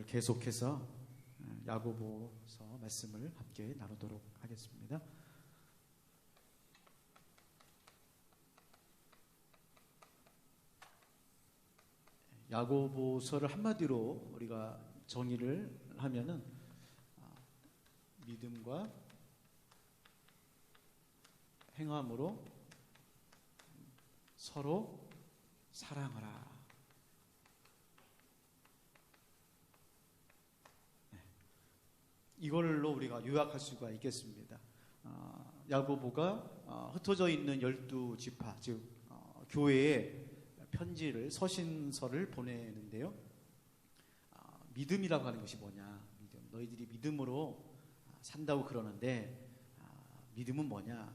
계속해서 야고보서 말씀을 함께 나누도록 하겠습니다. 야고보서를 한마디로 우리가 정의를 하면은 믿음과 행함으로 서로 사랑하라. 이걸로 우리가 요약할 수가 있겠습니다. 야고보가 흩어져 있는 12지파, 즉 교회에 편지를, 서신서를 보내는데요. 믿음이라고 하는 것이 뭐냐? 믿음. 너희들이 믿음으로 산다고 그러는데 믿음은 뭐냐?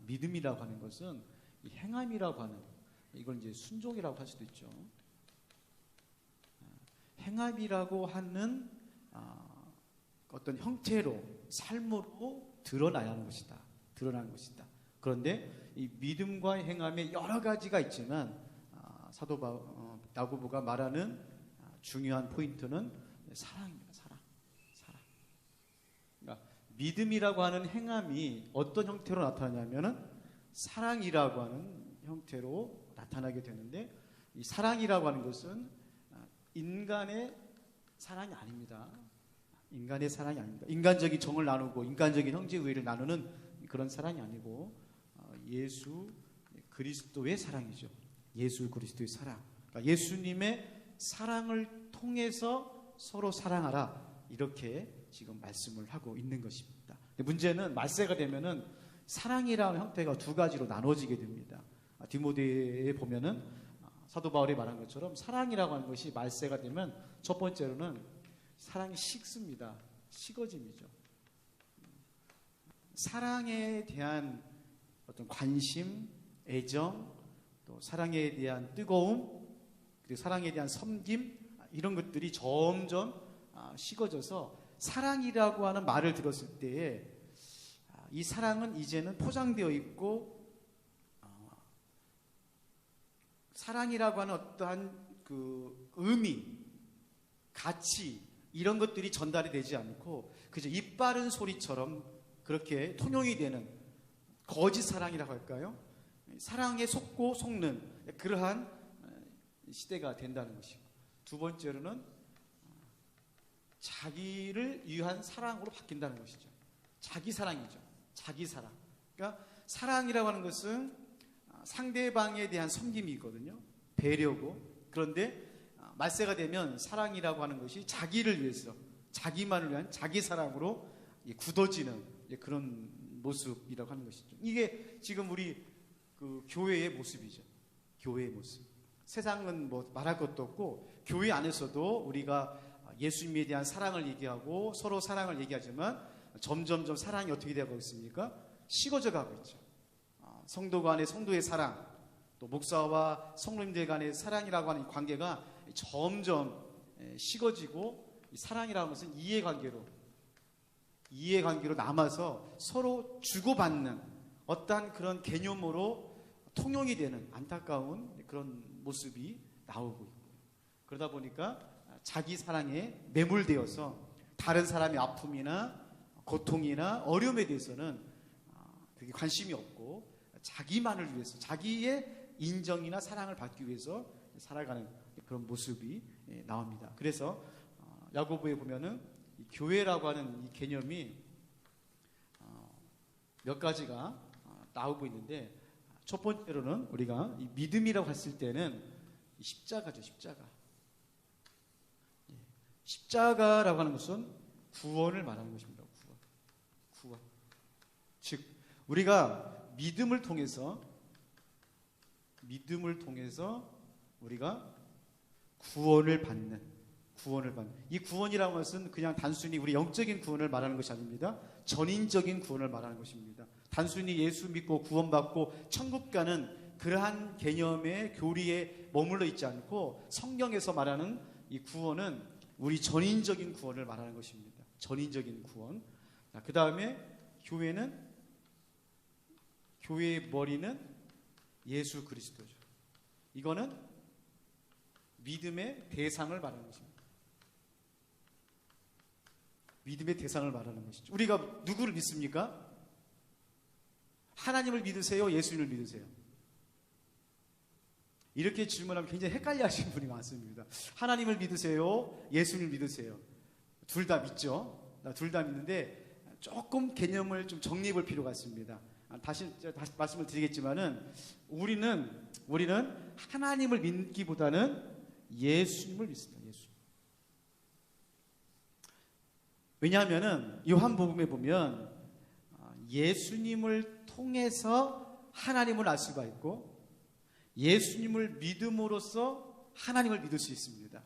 믿음이라고 하는 것은 이 행함이라고 하는, 이걸 이제 순종이라고 할 수도 있죠. 행함이라고 하는 어떤 형태로, 삶으로 드러나야 하는 것이다. 드러나는 것이다. 그런데 이 믿음과 행함에 여러 가지가 있지만 야고보가 말하는 중요한 포인트는 사랑입니다. 사랑. 그러니까 믿음이라고 하는 행함이 어떤 형태로 나타나냐면은 사랑이라고 하는 형태로 나타나게 되는데, 이 사랑이라고 하는 것은 인간의 사랑이 아닙니다. 인간의 사랑이 아닙니다. 인간적인 정을 나누고 인간적인 형제 우애를 나누는 그런 사랑이 아니고 예수 그리스도의 사랑이죠. 예수 그리스도의 사랑. 그러니까 예수님의 사랑을 통해서 서로 사랑하라, 이렇게 지금 말씀을 하고 있는 것입니다. 문제는 말세가 되면은 사랑이라는 형태가 두 가지로 나눠지게 됩니다. 디모데에 보면은 사도 바울이 말한 것처럼 사랑이라고 하는 것이 말세가 되면 첫 번째로는 사랑이 식습니다. 식어짐이죠. 사랑에 대한 어떤 관심, 애정, 또 사랑에 대한 뜨거움, 그리고 사랑에 대한 섬김, 이런 것들이 점점 식어져서 사랑이라고 하는 말을 들었을 때에 이 사랑은 이제는 포장되어 있고 사랑이라고 하는 어떠한 그 의미, 가치, 이런 것들이 전달이 되지 않고 그저 입 바른 소리처럼 그렇게 통용이 되는 거짓 사랑이라고 할까요? 사랑에 속고 속는 그러한 시대가 된다는 것이고, 두 번째로는 자기를 위한 사랑으로 바뀐다는 것이죠. 자기 사랑이죠. 자기 사랑. 그러니까 사랑이라고 하는 것은 상대방에 대한 섬김이거든요. 배려고. 그런데 말세가 되면 사랑이라고 하는 것이 자기를 위해서, 자기만을 위한 자기 사랑으로 굳어지는 그런 모습이라고 하는 것이죠. 이게 지금 우리 그 교회의 모습이죠. 교회의 모습. 세상은 뭐 말할 것도 없고 교회 안에서도 우리가 예수님에 대한 사랑을 얘기하고 서로 사랑을 얘기하지만 점점점 사랑이 어떻게 되고 있습니까? 식어져 가고 있죠. 성도 간의 성도의 사랑, 또 목사와 성도님들 간의 사랑이라고 하는 관계가 점점 식어지고, 사랑이라는 것은 이해관계로 남아서 서로 주고받는 어떠한 그런 개념으로 통용이 되는 안타까운 그런 모습이 나오고 있고, 그러다 보니까 자기 사랑에 매몰되어서 다른 사람의 아픔이나 고통이나 어려움에 대해서는 그게 관심이 없고 자기만을 위해서, 자기의 인정이나 사랑을 받기 위해서 살아가는 그런 모습이 나옵니다. 그래서 야고보에 보면은 이 교회라고 하는 이 개념이 몇 가지가 나오고 있는데, 첫 번째로는 우리가 이 믿음이라고 했을 때는 십자가죠. 십자가라고 하는 것은 구원을 말하는 것입니다. 구원. 즉 우리가 믿음을 통해서 우리가 구원을 받는 이 구원이라는 것은 그냥 단순히 우리 영적인 구원을 말하는 것이 아닙니다. 전인적인 구원을 말하는 것입니다. 단순히 예수 믿고 구원받고 천국 가는 그러한 개념의 교리에 머물러 있지 않고 성경에서 말하는 이 구원은 우리 전인적인 구원을 말하는 것입니다. 전인적인 구원. 그 다음에 교회의 머리는 예수 그리스도죠. 이거는 믿음의 대상을 말하는 것입니다. 믿음의 대상을 말하는 것이죠. 우리가 누구를 믿습니까? 하나님을 믿으세요? 예수님을 믿으세요? 이렇게 질문하면 굉장히 헷갈려 하시는 분이 많습니다. 하나님을 믿으세요? 예수님을 믿으세요? 둘 다 믿죠. 둘 다 믿는데 조금 개념을 좀 정립할 필요가 있습니다. 다시 말씀을 드리겠지만은 우리는 하나님을 믿기보다는 예수님을 믿습니다. 예수. 왜냐하면은 요한복음에 보면 예수님을 통해서 하나님을 알 수가 있고 예수님을 믿음으로써 하나님을 믿을 수 있습니다.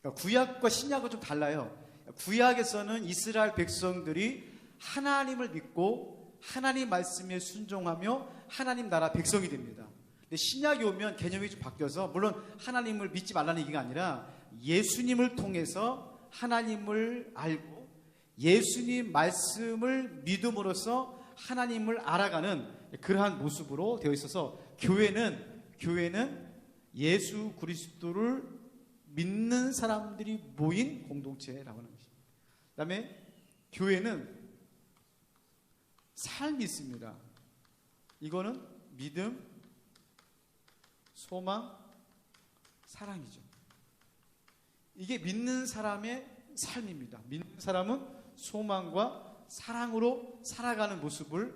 그러니까 구약과 신약은 좀 달라요. 구약에서는 이스라엘 백성들이 하나님을 믿고 하나님 말씀에 순종하며 하나님 나라 백성이 됩니다. 근데 신약이 오면 개념이 좀 바뀌어서 물론 하나님을 믿지 말라는 얘기가 아니라 예수님을 통해서 하나님을 알고 예수님 말씀을 믿음으로써 하나님을 알아가는 그러한 모습으로 되어 있어서 교회는 예수 그리스도를 믿는 사람들이 모인 공동체라고 하는 것입니다. 그 다음에 교회는 삶이 있습니다. 이거는 믿음, 소망, 사랑이죠. 이게 믿는 사람의 삶입니다. 믿는 사람은 소망과 사랑으로 살아가는 모습을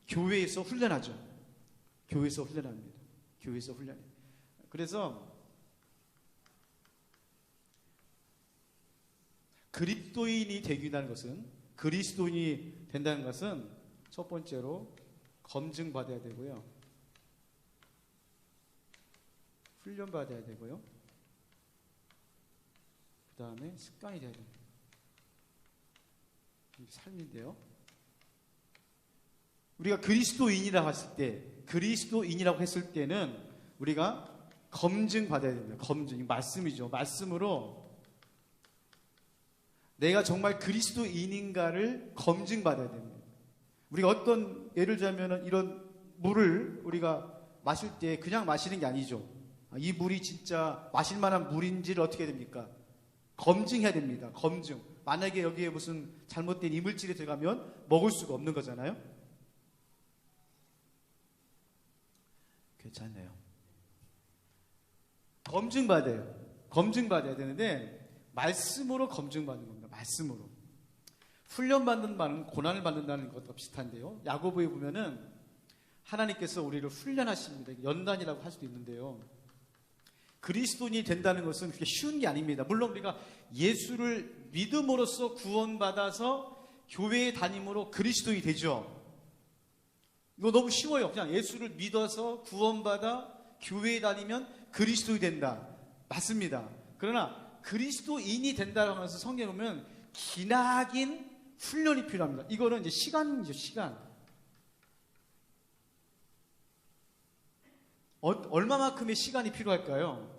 교회에서 훈련하죠. 교회에서 훈련합니다. 교회에서 훈련해요. 그래서 그리스도인이 되기라는 것은 그리스도인이 된다는 것은 첫 번째로 검증받아야 되고요. 훈련받아야 되고요. 그 다음에 습관이 돼야 됩니다. 이게 삶인데요. 우리가 그리스도인이라고 했을 때는 우리가 검증받아야 됩니다. 검증, 말씀이죠. 말씀으로 내가 정말 그리스도인인가를 검증받아야 됩니다. 우리가 어떤 예를 들자면 이런 물을 우리가 마실 때 그냥 마시는 게 아니죠. 이 물이 진짜 마실 만한 물인지를 어떻게 해야 됩니까? 검증해야 됩니다. 검증. 만약에 여기에 무슨 잘못된 이물질이 들어가면 먹을 수가 없는 거잖아요. 괜찮네요. 검증받아야 되는데 말씀으로 검증받는 겁니다. 말씀으로. 훈련받는 말은 고난을 받는다는 것과 비슷한데요. 야고보에 보면은 하나님께서 우리를 훈련하십니다. 연단이라고 할 수도 있는데요. 그리스도인이 된다는 것은 그렇게 쉬운 게 아닙니다. 물론 우리가 예수를 믿음으로써 구원받아서 교회에 다님으로 그리스도인이 되죠. 이거 너무 쉬워요. 그냥 예수를 믿어서 구원받아 교회에 다니면 그리스도인이 된다. 맞습니다. 그러나 그리스도인이 된다고 하면서 성경에 보면 기나긴 훈련이 필요합니다. 이거는 이제 시간이죠, 시간. 얼마만큼의 시간이 필요할까요?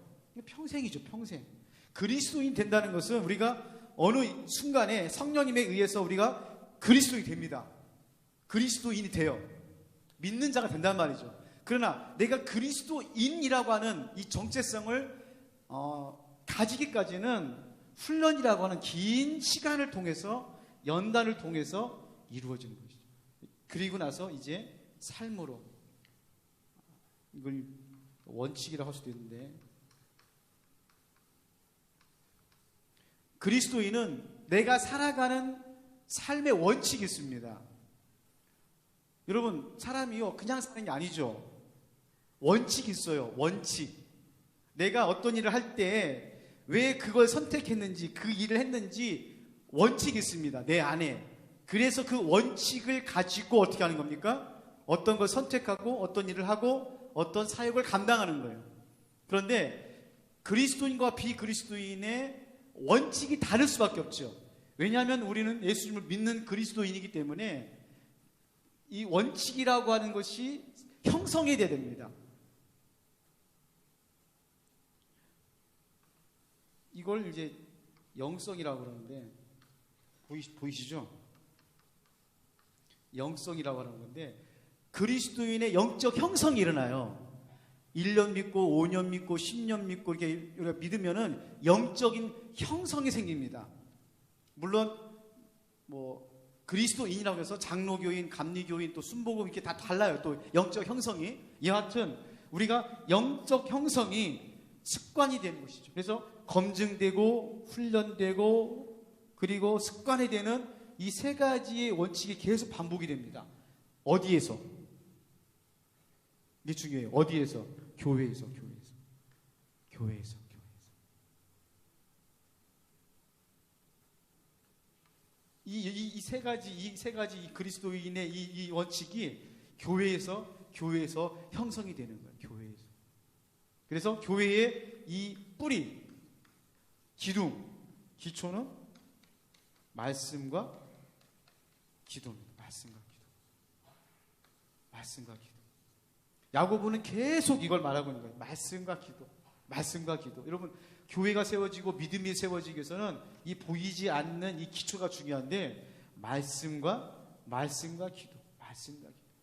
평생이죠, 평생. 그리스도인 된다는 것은 우리가 어느 순간에 성령님에 의해서 우리가 그리스도인이 됩니다. 그리스도인이 돼요. 믿는 자가 된단 말이죠. 그러나 내가 그리스도인이라고 하는 이 정체성을 가지기까지는 훈련이라고 하는 긴 시간을 통해서 연단을 통해서 이루어지는 것이죠. 그리고 나서 이제 삶으로 이걸 원칙이라고 할 수도 있는데 그리스도인은 내가 살아가는 삶의 원칙이 있습니다. 여러분 사람이요 그냥 사는 게 아니죠. 원칙이 있어요. 원칙. 내가 어떤 일을 할 때 왜 그걸 선택했는지 그 일을 했는지 원칙이 있습니다. 내 안에. 그래서 그 원칙을 가지고 어떻게 하는 겁니까? 어떤 걸 선택하고 어떤 일을 하고 어떤 사역을 감당하는 거예요. 그런데 그리스도인과 비그리스도인의 원칙이 다를 수밖에 없죠. 왜냐하면 우리는 예수님을 믿는 그리스도인이기 때문에 이 원칙이라고 하는 것이 형성이 돼야 됩니다. 이걸 이제 영성이라고 그러는데 보이시죠? 영성이라고 하는 건데 그리스도인의 영적 형성이 일어나요. 1년 믿고 5년 믿고 10년 믿고 이렇게 우리가 믿으면은 영적인 형성이 생깁니다. 물론 뭐 그리스도인이라고 해서 장로교인, 감리교인, 또 순복음 이렇게 다 달라요. 또 영적 형성이. 여하튼 우리가 영적 형성이 습관이 되는 것이죠. 그래서 검증되고 훈련되고 그리고 습관이 되는 이 세 가지의 원칙이 계속 반복이 됩니다. 어디에서? 이게 중요해요. 어디에서? 교회에서. 이 세 가지 이 그리스도인의 이 원칙이 교회에서 형성이 되는 거예요. 교회에서. 그래서 교회의 이 뿌리, 기둥, 기초는 말씀과 기도입니다. 말씀과 기도. 야고보는 계속 이걸 말하고 있는 거예요. 말씀과 기도. 여러분, 교회가 세워지고 믿음이 세워지기 위해서는 이 보이지 않는 이 기초가 중요한데 말씀과 기도.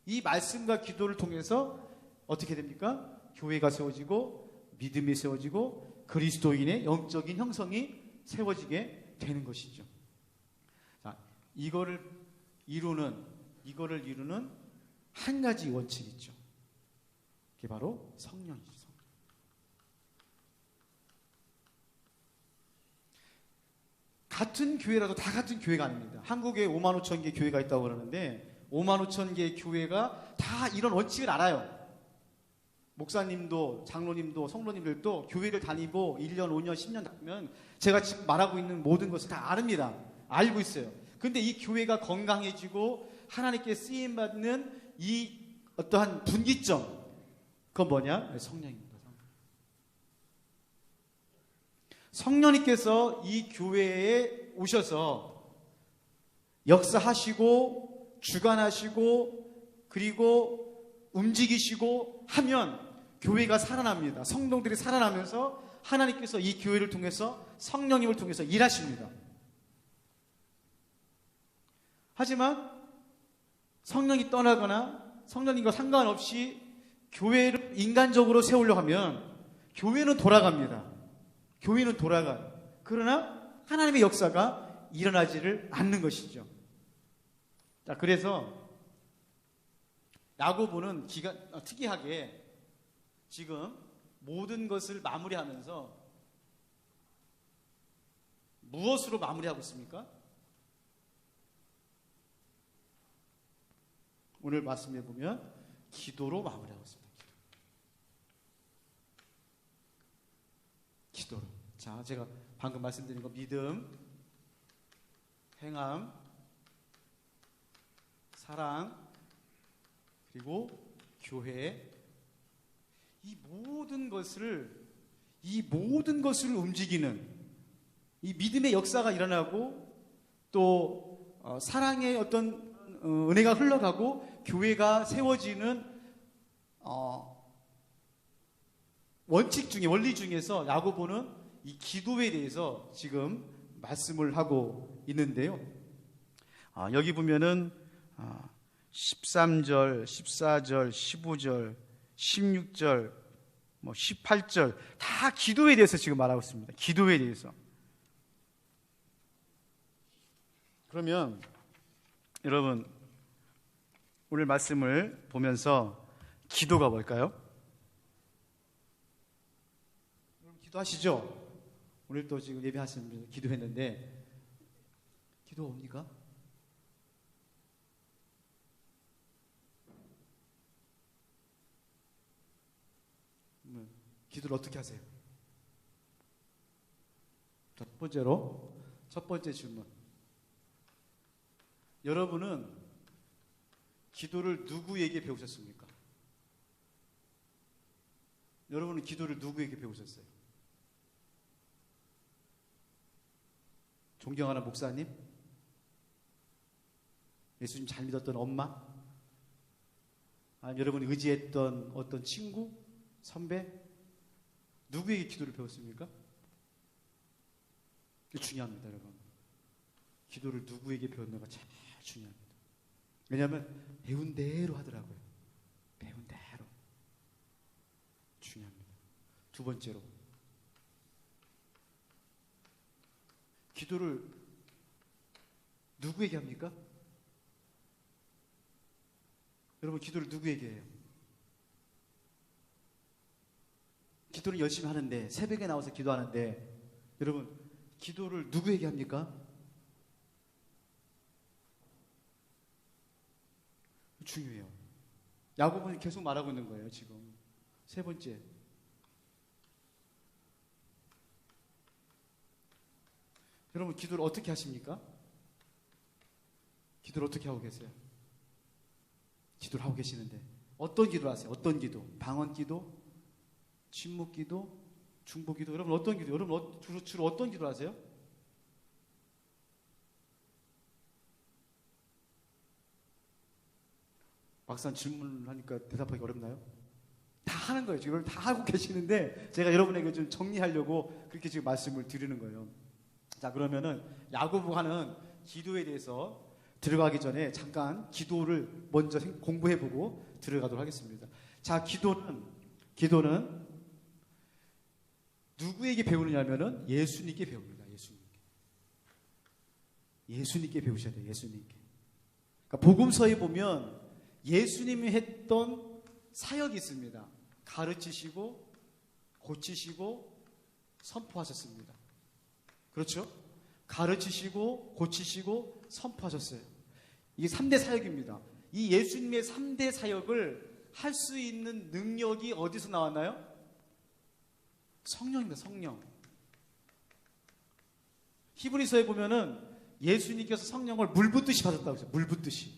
이 말씀과 기도를 통해서 어떻게 됩니까? 교회가 세워지고 믿음이 세워지고 그리스도인의 영적인 형성이 세워지게 되는 것이죠. 자, 이거를 이루는 한 가지 원칙이 있죠. 그게 바로 성령이죠. 같은 교회라도 다 같은 교회가 아닙니다. 한국에 5만 5천 개 교회가 있다고 그러는데 5만 5천 개의 교회가 다 이런 원칙을 알아요. 목사님도 장로님도 성로님들도 교회를 다니고 1년, 5년, 10년 다니면 제가 지금 말하고 있는 모든 것을 다 아릅니다. 알고 있어요. 근데 이 교회가 건강해지고 하나님께 쓰임받는 이 어떠한 분기점, 그건 뭐냐? 성령입니다. 성령님께서 이 교회에 오셔서 역사하시고 주관하시고 그리고 움직이시고 하면 교회가 살아납니다. 성도들이 살아나면서 하나님께서 이 교회를 통해서 성령님을 통해서 일하십니다. 하지만 성령이 떠나거나 성령님과 상관없이 교회를 인간적으로 세우려고 하면 교회는 돌아갑니다. 그러나 하나님의 역사가 일어나지를 않는 것이죠. 자, 그래서 야고보는 특이하게 지금 모든 것을 마무리하면서 무엇으로 마무리하고 있습니까? 오늘 말씀해 보면 기도로 마무리하고 있습니다. 기도로. 자, 제가 방금 말씀드린 거 믿음, 행함, 사랑, 그리고 교회, 이 모든 것을 움직이는 이 믿음의 역사가 일어나고 또 사랑의 어떤 은혜가 흘러가고 교회가 세워지는 원리 중에서 야고보는 이 기도에 대해서 지금 말씀을 하고 있는데요. 여기 보면은 13절, 14절, 15절, 16절, 18절 다 기도에 대해서 지금 말하고 있습니다. 기도에 대해서. 그러면 여러분 오늘 말씀을 보면서 기도가 뭘까요? 기도하시죠? 오늘 또 지금 예배하시는 분 기도했는데 기도 옵니까? 기도를 어떻게 하세요? 첫 번째 질문. 여러분은 기도를 누구에게 배우셨습니까? 여러분은 기도를 누구에게 배우셨어요? 존경하는 목사님? 예수님 잘 믿었던 엄마? 아니면 여러분이 의지했던 어떤 친구? 선배? 누구에게 기도를 배웠습니까? 이게 중요합니다, 여러분. 기도를 누구에게 배웠는가 참 중요합니다. 왜냐하면 배운 대로 하더라고요. 배운 대로. 중요합니다. 두 번째로 기도를 누구에게 합니까? 여러분, 기도를 누구에게 해요? 기도를 열심히 하는데, 새벽에 나와서 기도하는데, 여러분, 기도를 누구에게 합니까? 중요해요. 야고보는 계속 말하고 있는 거예요, 지금. 세 번째. 여러분, 기도를 어떻게 하십니까? 기도를 어떻게 하고 계세요? 기도를 하고 계시는데 어떤 기도를 하세요? 어떤 기도? 방언 기도? 침묵 기도? 중보 기도? 여러분 어떤 기도? 여러분 주로 어떤 기도를 하세요? 막상 질문을 하니까 대답하기 어렵나요? 다 하는 거예요. 지금 다 하고 계시는데 제가 여러분에게 좀 정리하려고 그렇게 지금 말씀을 드리는 거예요. 자, 그러면은 야고보가 하는 기도에 대해서 들어가기 전에 잠깐 기도를 먼저 공부해보고 들어가도록 하겠습니다. 자, 기도는 누구에게 배우느냐면은 예수님께 배웁니다. 예수님께 배우셔야 돼요. 예수님께. 그러니까 복음서에 보면 예수님이 했던 사역이 있습니다. 가르치시고 고치시고 선포하셨습니다. 그렇죠? 가르치시고 고치시고 선포하셨어요. 이게 3대 사역입니다. 이 예수님의 3대 사역을 할 수 있는 능력이 어디서 나왔나요? 성령입니다. 성령. 히브리서에 보면은 예수님께서 성령을 물 붓듯이 받았다고 했어요. 물 붓듯이.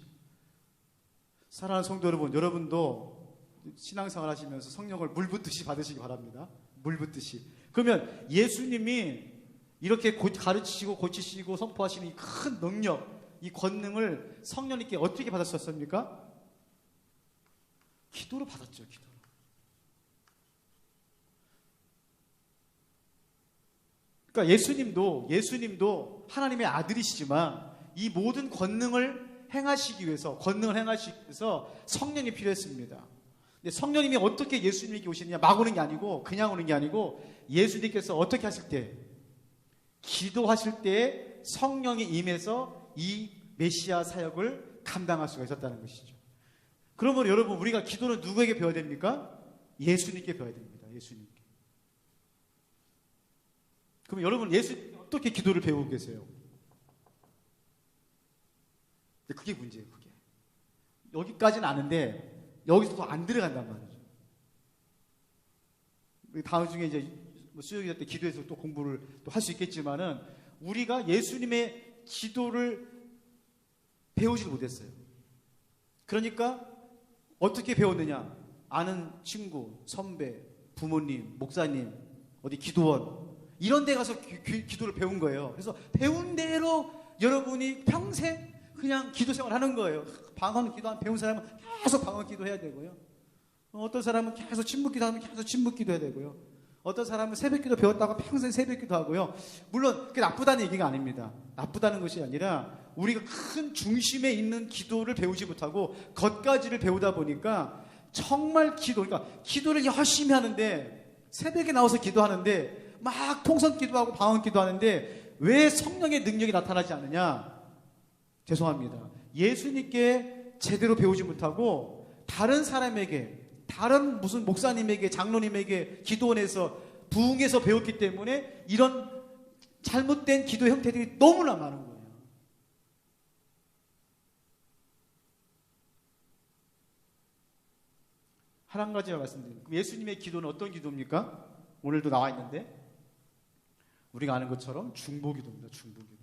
사랑하는 성도 여러분, 여러분도 신앙생활 하시면서 성령을 물 붓듯이 받으시기 바랍니다. 물 붓듯이. 그러면 예수님이 이렇게 가르치시고 고치시고 선포하시는 이 큰 능력, 이 권능을 성령님께 어떻게 받았었습니까? 기도로 받았죠. 기도로. 그러니까 예수님도 하나님의 아들이시지만 이 모든 권능을 행하시기 위해서 성령이 필요했습니다. 근데 성령님이 어떻게 예수님에게 오시느냐, 막 오는 게 아니고 그냥 오는 게 아니고 예수님께서 어떻게 하실 때, 기도하실 때 성령이 임해서 이 메시아 사역을 감당할 수가 있었다는 것이죠. 그러면 여러분, 우리가 기도는 누구에게 배워야 됩니까? 예수님께 배워야 됩니다. 예수님께. 그럼 여러분, 예수님께 어떻게 기도를 배우고 계세요? 근데 그게 문제예요. 그게 여기까지는 아는데 여기서 더 안 들어간단 말이죠. 다음 중에 이제 수요일 때 기도해서 또 공부를 또 할 수 있겠지만은 우리가 예수님의 기도를 배우지 못했어요. 그러니까 어떻게 배웠느냐? 아는 친구, 선배, 부모님, 목사님, 어디 기도원 이런 데 가서 기도를 배운 거예요. 그래서 배운 대로 여러분이 평생 그냥 기도 생활하는 거예요. 방언 기도 배운 사람은 계속 방언 기도해야 되고요. 어떤 사람은 계속 침묵 기도하면 계속 침묵 기도해야 되고요. 어떤 사람은 새벽 기도 배웠다가 평생 새벽 기도 하고요. 물론 그게 나쁘다는 얘기가 아닙니다. 나쁘다는 것이 아니라 우리가 큰 중심에 있는 기도를 배우지 못하고 겉가지를 배우다 보니까 정말 그러니까 기도를 열심히 하는데 새벽에 나와서 기도하는데 막 통성 기도하고 방언 기도하는데 왜 성령의 능력이 나타나지 않느냐? 죄송합니다. 예수님께 제대로 배우지 못하고 다른 사람에게, 다른 무슨 목사님에게, 장로님에게 기도원에서 부흥해서 배웠기 때문에 이런 잘못된 기도 형태들이 너무나 많은 거예요. 한 가지만 말씀드립니다. 예수님의 기도는 어떤 기도입니까? 오늘도 나와 있는데 우리가 아는 것처럼 중보기도입니다. 중보기도.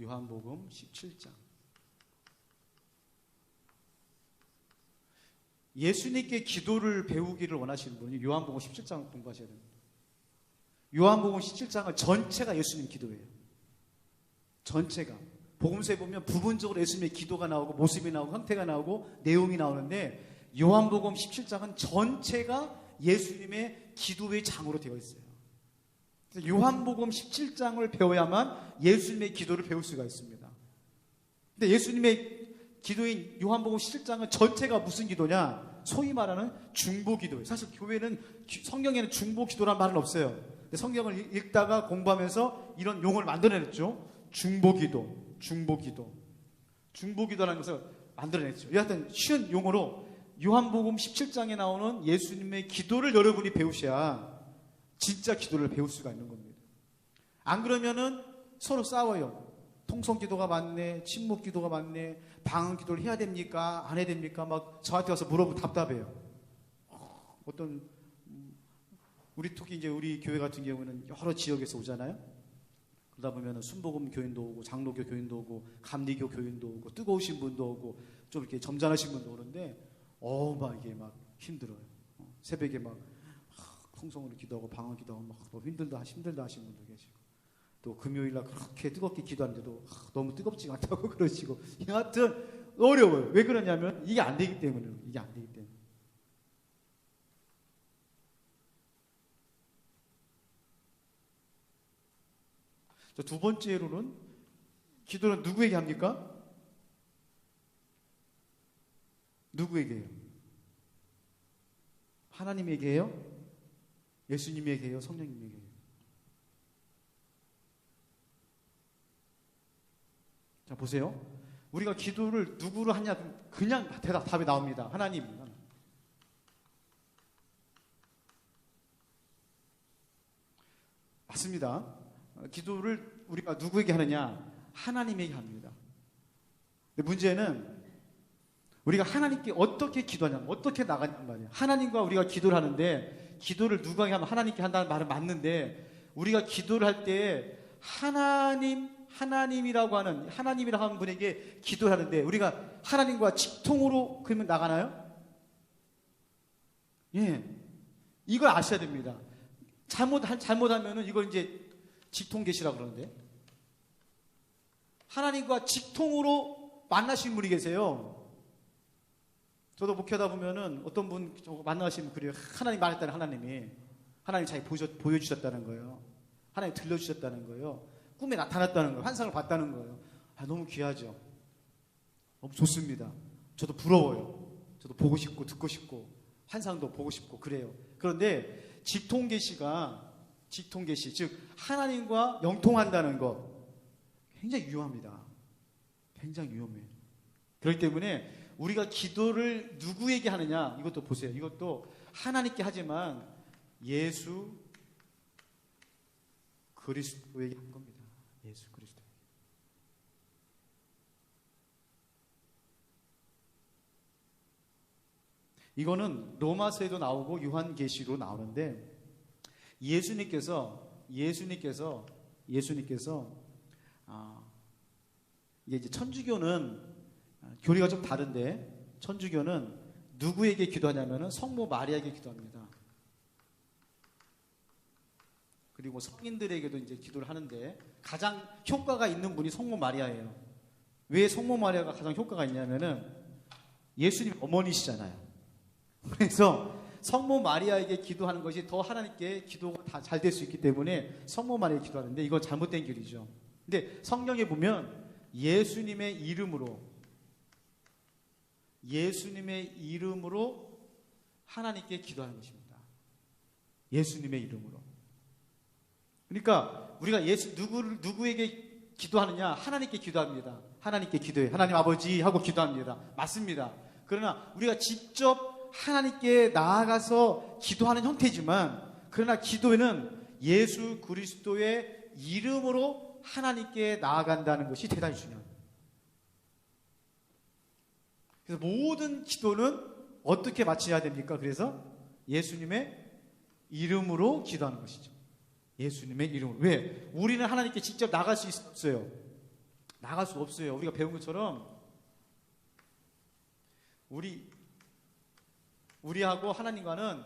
요한복음 17장. 예수님께 기도를 배우기를 원하시는 분이 요한복음 17장 공부하셔야 됩니다. 요한복음 17장은 전체가 예수님 기도예요. 전체가. 복음서에 보면 부분적으로 예수님의 기도가 나오고 모습이 나오고 형태가 나오고 내용이 나오는데 요한복음 17장은 전체가 예수님의 기도의 장으로 되어 있어요. 그래서 요한복음 17장을 배워야만 예수님의 기도를 배울 수가 있습니다. 근데 예수님의 기도인 요한복음 17장은 전체가 무슨 기도냐? 소위 말하는 중보기도예요. 사실 교회는 성경에는 중보기도란 말은 없어요. 근데 성경을 읽다가 공부하면서 이런 용어를 만들어냈죠. 중보기도, 중보기도, 중보기도라는 것을 만들어냈죠. 여하튼 쉬운 용어로 요한복음 17장에 나오는 예수님의 기도를 여러분이 배우셔야 진짜 기도를 배울 수가 있는 겁니다. 안 그러면은 서로 싸워요. 통성기도가 맞네, 침묵기도가 맞네, 방언기도를 해야 됩니까? 안 해야 됩니까? 막 저한테 와서 물어보면 답답해요. 어떤 우리 특히 이제 우리 교회 같은 경우는 여러 지역에서 오잖아요. 그러다 보면은 순복음 교인도 오고 장로교 교인도 오고 감리교 교인도 오고 뜨거우신 분도 오고 좀 이렇게 점잖으신 분도 오는데 막 이게 막 힘들어요. 새벽에 막 통성으로 기도하고 방언 기도하고 막 너무 힘들다 하신 분도 계시고 또 금요일날 그렇게 뜨겁게 기도하는데도 너무 뜨겁지가 않다고 그러시고 여하튼 어려워요. 왜 그러냐면 이게 안 되기 때문이에요. 이게 안 되기 때문에. 두 번째로는 기도는 누구에게 합니까? 누구에게 해요? 하나님에게 해요? 예수님에게 해요? 성령님에게 해요? 자, 보세요. 우리가 기도를 누구로 하냐? 그냥 답이 나옵니다. 하나님. 맞습니다. 기도를 우리가 누구에게 하느냐? 하나님에게 합니다. 근데 문제는 우리가 하나님께 어떻게 기도하냐, 어떻게 나가냔 말이에요. 하나님과 우리가 기도를 하는데 기도를 누구에게 하면 하나님께 한다는 말은 맞는데 우리가 기도를 할 때 하나님이라고 하는 분에게 기도를 하는데 우리가 하나님과 직통으로 그러면 나가나요? 예. 이걸 아셔야 됩니다. 잘못하면은 이걸 이제 직통계시라고 그러는데 하나님과 직통으로 만나신 분이 계세요. 저도 목회하다 보면은 어떤 분 만나시면 그래요. 하나님 말했다는 하나님 자기 보여주셨다는 거예요. 하나님 들려주셨다는 거예요. 꿈에 나타났다는 거예요. 환상을 봤다는 거예요. 너무 귀하죠. 너무 좋습니다. 저도 부러워요. 저도 보고 싶고 듣고 싶고 환상도 보고 싶고 그래요. 그런데 직통계시 즉 하나님과 영통한다는 것 굉장히 위험합니다. 굉장히 위험해요. 그렇기 때문에 우리가 기도를 누구에게 하느냐 이것도 보세요. 이것도 하나님께 하지만 예수 그리스도에게 한 겁니다. 예수 그리스도. 이거는 로마서에도 나오고 요한계시로 나오는데 예수님께서 이제 천주교는 교리가 좀 다른데 천주교는 누구에게 기도하냐면은 성모 마리아에게 기도합니다. 그리고 성인들에게도 이제 기도를 하는데 가장 효과가 있는 분이 성모 마리아예요. 왜 성모 마리아가 가장 효과가 있냐면은 예수님 어머니시잖아요. 그래서 성모 마리아에게 기도하는 것이 더 하나님께 기도가 다 잘 될 수 있기 때문에 성모 마리아에게 기도하는데 이건 잘못된 길이죠. 근데 성경에 보면 예수님의 이름으로 하나님께 기도하는 것입니다. 예수님의 이름으로. 그러니까 우리가 누구에게 기도하느냐? 하나님께 기도합니다. 하나님께 기도해. 하나님 아버지 하고 기도합니다. 맞습니다. 그러나 우리가 직접 하나님께 나아가서 기도하는 형태지만 그러나 기도에는 예수 그리스도의 이름으로 하나님께 나아간다는 것이 대단히 중요합니다. 그래서 모든 기도는 어떻게 마쳐야 됩니까? 그래서 예수님의 이름으로 기도하는 것이죠. 예수님의 이름으로. 왜? 우리는 하나님께 직접 나갈 수 없어요. 나갈 수 없어요. 우리가 배운 것처럼 우리하고 하나님과는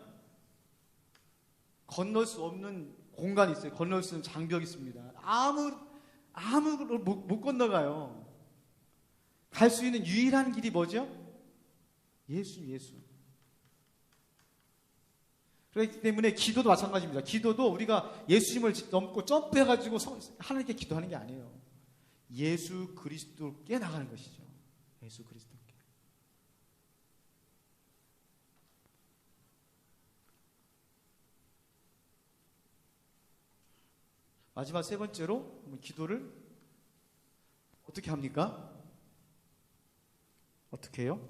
건널 수 없는 공간이 있어요. 건널 수 있는 장벽이 있습니다. 아무로 못 건너가요. 갈 수 있는 유일한 길이 뭐죠? 예수. 그렇기 때문에 기도도 마찬가지입니다. 기도도 우리가 예수님을 넘고 점프해가지고 하나님께 기도하는 게 아니에요. 예수 그리스도께 나가는 것이죠. 예수 그리스도께. 마지막 세 번째로 기도를 어떻게 합니까? 어떻게 해요?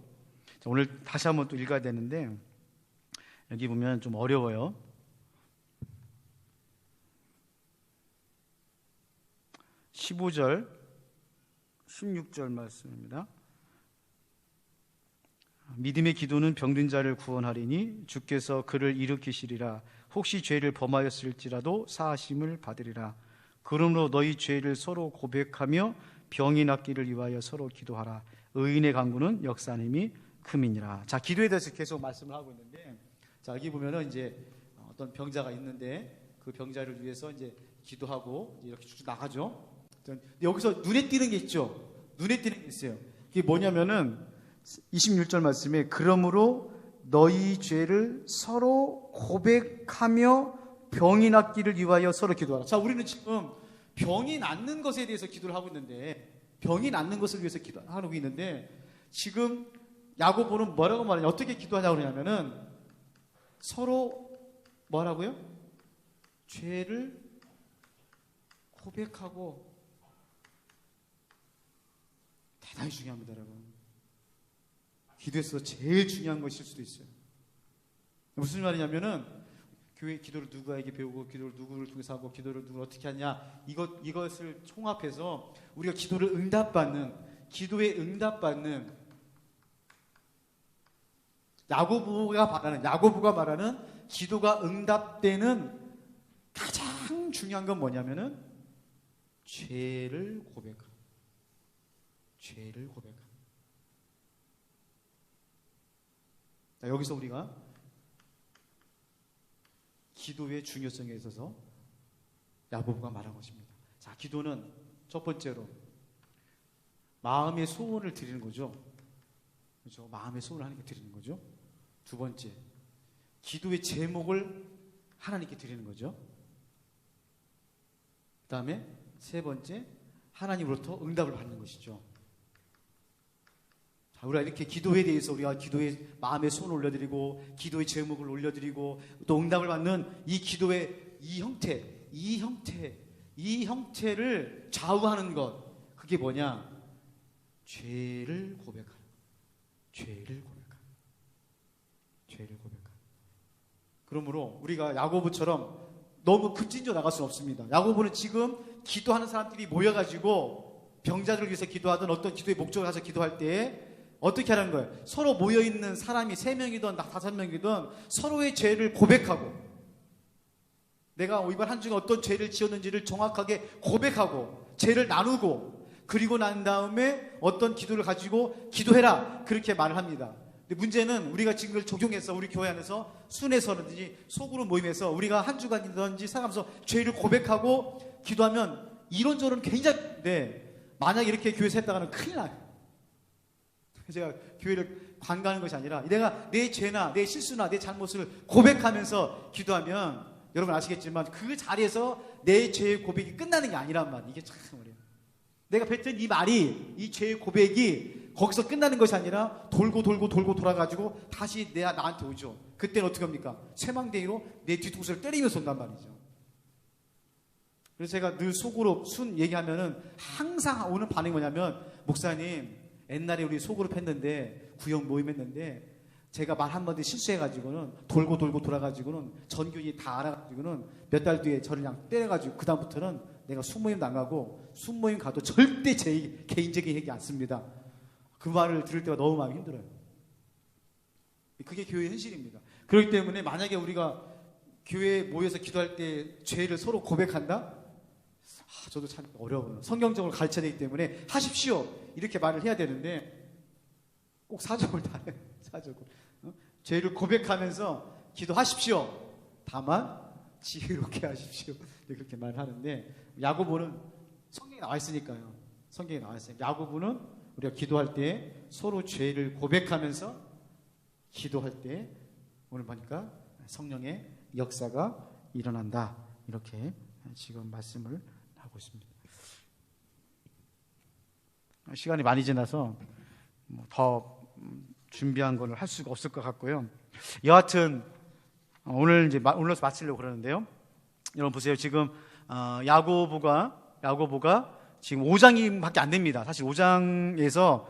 자, 오늘 다시 한번 또 읽어야 되는데 여기 보면 좀 어려워요. 15절, 16절 말씀입니다. 믿음의 기도는 병든 자를 구원하리니 주께서 그를 일으키시리라. 혹시 죄를 범하였을지라도 사하심을 받으리라. 그러므로 너희 죄를 서로 고백하며 병이 낫기를 위하여 서로 기도하라. 의인의 간구는 역사님이 큼이니라. 자, 기도에 대해서 계속 말씀을 하고 있는데, 자, 여기 보면은 이제 어떤 병자가 있는데 그 병자를 위해서 이제 기도하고 이렇게 쭉 나가죠. 여기서 눈에 띄는 게 있죠. 눈에 띄는 게 있어요. 그게 뭐냐면은 26절 말씀에 그러므로 너희 죄를 서로 고백하며 병이 낫기를 위하여 서로 기도하라. 자, 우리는 지금 병이 낫는 것에 대해서 기도를 하고 있는데, 병이 낫는 것을 위해서 기도하고 있는데, 지금 야고보는 뭐라고 말하냐, 어떻게 기도하냐고 그러냐면은 서로 뭐라고요? 죄를 고백하고. 대단히 중요합니다, 여러분. 기도에서 제일 중요한 것일 수도 있어요. 무슨 말이냐면은 교회 기도를 누구에게 배우고 기도를 누구를 통해서 하고 기도를 누구를 어떻게 하냐, 이것을 총합해서 우리가 기도를 응답받는, 기도에 응답받는 야고보가 말하는 기도가 응답되는 가장 중요한 건 뭐냐면은 죄를 고백하는. 자, 여기서 우리가 기도의 중요성에 있어서 야고보가 말한 것입니다. 자, 기도는 첫 번째로 마음의 소원을 드리는 거죠. 그렇죠? 마음의 소원을 하나님께 드리는 거죠. 두 번째, 기도의 제목을 하나님께 드리는 거죠. 그 다음에 세 번째, 하나님으로부터 응답을 받는 것이죠. 자, 우리가 이렇게 기도에 대해서 우리가 기도의 마음의 손을 올려드리고 기도의 제목을 올려드리고 또 응답을 받는 이 기도의 이 형태를 좌우하는 것, 그게 뭐냐? 죄를 고백하는. 그러므로 우리가 야고보처럼 너무 급진져 나갈 수는 없습니다. 야고보는 지금 기도하는 사람들이 모여가지고 병자들을 위해서 기도하던 어떤 기도의 목적을 가서 기도할 때 어떻게 하는 거예요? 서로 모여있는 사람이 3명이든 5명이든 서로의 죄를 고백하고, 내가 이번 한 주에 어떤 죄를 지었는지를 정확하게 고백하고 죄를 나누고, 그리고 난 다음에 어떤 기도를 가지고 기도해라, 그렇게 말을 합니다. 근데 문제는 우리가 지금 그걸 적용해서 우리 교회 안에서 순회서든지 소그룹 모임에서 우리가 한 주간이든지 살아가면서 죄를 고백하고 기도하면 이런저런 굉장히, 만약에 이렇게 교회에서 했다가는 큰일 나요. 제가 교회를 관가하는 것이 아니라 내가 내 죄나 내 실수나 내 잘못을 고백하면서 기도하면 여러분 아시겠지만 그 자리에서 내 죄의 고백이 끝나는 게 아니란 말이에요. 이게 참 어려워요. 내가 뱉은 이 말이, 이 죄의 고백이 거기서 끝나는 것이 아니라 돌고 돌아가지고 다시 나한테 오죠. 그때는 어떻게 합니까? 쇠망대기로 내 뒤통수를 때리면서 온단 말이죠. 그래서 제가 늘 속으로 얘기하면은 항상 오는 반응이 뭐냐면, 목사님 옛날에 우리 소그룹 했는데, 구역 모임 했는데, 제가 말 한마디 실수해가지고는 돌고 돌아가지고는 전교인이 다 알아가지고는 몇 달 뒤에 저를 그냥 때려가지고 그다음부터는 내가 순모임도 안 가고 순모임 가도 절대 제 개인적인 얘기 안 씁니다. 그 말을 들을 때가 너무 마음이 힘들어요. 그게 교회의 현실입니다. 그렇기 때문에 만약에 우리가 교회에 모여서 기도할 때 죄를 서로 고백한다? 저도 참 어려워요. 성경적으로 가르쳐야 되기 때문에 하십시오, 이렇게 말을 해야 되는데 꼭 사적을 다 해요. 사적을. 죄를 고백하면서 기도하십시오. 다만 지혜롭게 하십시오. 그렇게 말을 하는데, 야고보는 성경에 나와 있으니까요. 성경에 나와 있어요. 야고보는 우리가 기도할 때 서로 죄를 고백하면서 기도할 때 오늘 보니까 성령의 역사가 일어난다, 이렇게 지금 말씀을 하고 있습니다. 시간이 많이 지나서 더 준비한 걸 할 수가 없을 것 같고요. 여하튼 오늘 이제 오늘로서 마치려고 그러는데요. 여러분 보세요. 지금 야고보가 지금 5장밖에 안 됩니다. 사실 5장에서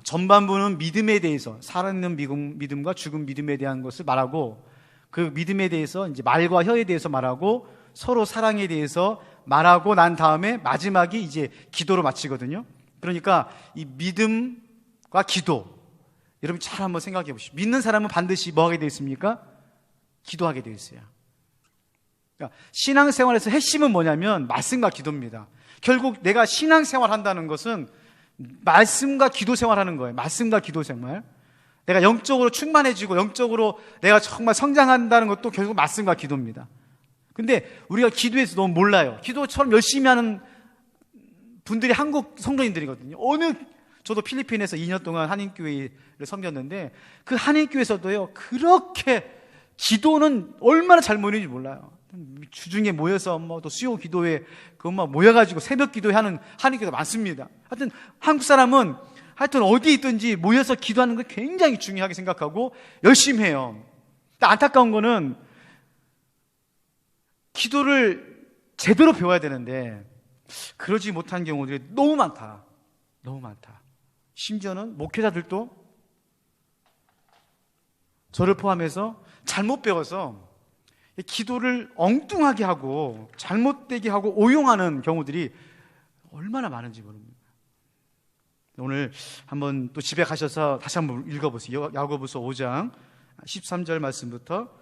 전반부는 믿음에 대해서, 살아있는 믿음과 죽은 믿음에 대한 것을 말하고, 그 믿음에 대해서 이제 말과 혀에 대해서 말하고, 서로 사랑에 대해서 말하고 난 다음에 마지막이 이제 기도로 마치거든요. 그러니까 이 믿음과 기도, 여러분 잘 한번 생각해 보시죠. 믿는 사람은 반드시 뭐 하게 되어 있습니까? 기도하게 되어 있어요. 그러니까 신앙생활에서 핵심은 뭐냐면 말씀과 기도입니다. 결국 내가 신앙생활 한다는 것은 말씀과 기도 생활하는 거예요. 말씀과 기도 생활. 내가 영적으로 충만해지고 영적으로 내가 정말 성장한다는 것도 결국 말씀과 기도입니다. 근데 우리가 기도에서 너무 몰라요. 기도처럼 열심히 하는 분들이 한국 성도님들이거든요. 저도 필리핀에서 2년 동안 한인교회를 섬겼는데 그 한인교회에서도요, 그렇게 기도는 얼마나 잘 모이는지 몰라요. 주중에 모여서 또 수요 기도회 모여가지고 새벽 기도회 하는 한인교회가 많습니다. 하여튼 한국 사람은 하여튼 어디에 있든지 모여서 기도하는 걸 굉장히 중요하게 생각하고 열심히 해요. 근데 안타까운 거는 기도를 제대로 배워야 되는데 그러지 못한 경우들이 너무 많다. 너무 많다. 심지어는 목회자들도 저를 포함해서 잘못 배워서 기도를 엉뚱하게 하고 잘못되게 하고 오용하는 경우들이 얼마나 많은지 모릅니다. 오늘 한번 또 집에 가셔서 다시 한번 읽어보세요. 야고보서 5장 13절 말씀부터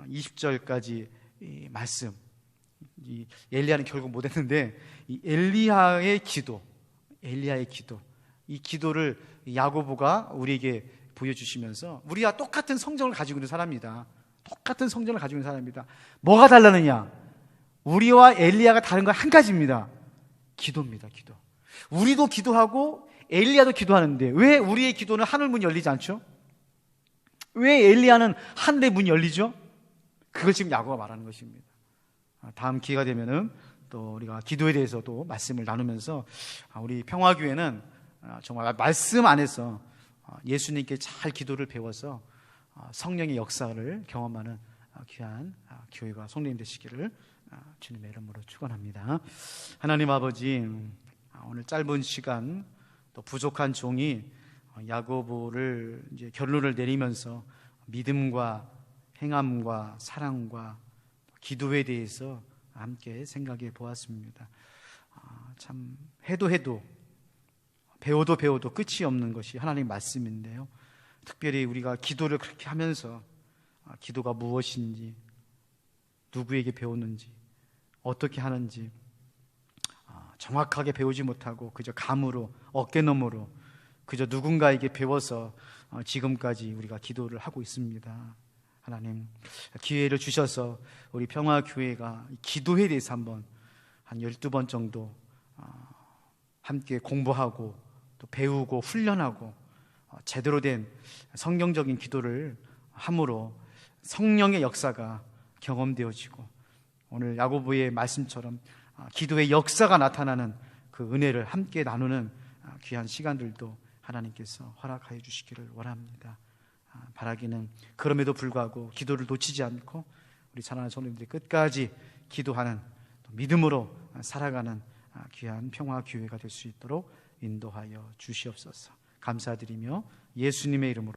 20절까지 이 말씀. 이 엘리야는 결국 못했는데 이 엘리야의 기도, 이 기도를 야고보가 우리에게 보여주시면서 우리와 똑같은 성정을 가지고 있는 사람이다. 똑같은 성정을 가지고 있는 사람입니다. 뭐가 달라느냐? 우리와 엘리야가 다른 건 한 가지입니다. 기도입니다. 기도. 우리도 기도하고 엘리야도 기도하는데 왜 우리의 기도는 하늘 문이 열리지 않죠? 왜 엘리야는 하늘의 문이 열리죠? 그걸 지금 야고보가 말하는 것입니다. 다음 기회가 되면은 또 우리가 기도에 대해서도 말씀을 나누면서 우리 평화교회는 정말 말씀 안에서 예수님께 잘 기도를 배워서 성령의 역사를 경험하는 귀한 교회가 성도님 되시기를 주님의 이름으로 축원합니다. 하나님 아버지, 오늘 짧은 시간 또 부족한 종이 야고보를 이제 결론을 내리면서 믿음과 행함과 사랑과 기도에 대해서 함께 생각해 보았습니다. 참 해도 배워도 끝이 없는 것이 하나님 말씀인데요. 특별히 우리가 기도를 그렇게 하면서 기도가 무엇인지, 누구에게 배웠는지, 어떻게 하는지 정확하게 배우지 못하고 그저 감으로, 어깨너머로 그저 누군가에게 배워서 지금까지 우리가 기도를 하고 있습니다. 하나님, 기회를 주셔서 우리 평화교회가 기도에 대해서 한 12번 정도 함께 공부하고 또 배우고 훈련하고 제대로 된 성경적인 기도를 함으로 성령의 역사가 경험되어지고 오늘 야고보의 말씀처럼 기도의 역사가 나타나는 그 은혜를 함께 나누는 귀한 시간들도 하나님께서 허락하여 주시기를 원합니다. 바라기는 그럼에도 불구하고 기도를 놓치지 않고 우리 사랑하는 성도님들이 끝까지 기도하는 믿음으로 살아가는 귀한 평화교회가 될 수 있도록 인도하여 주시옵소서. 감사드리며 예수님의 이름으로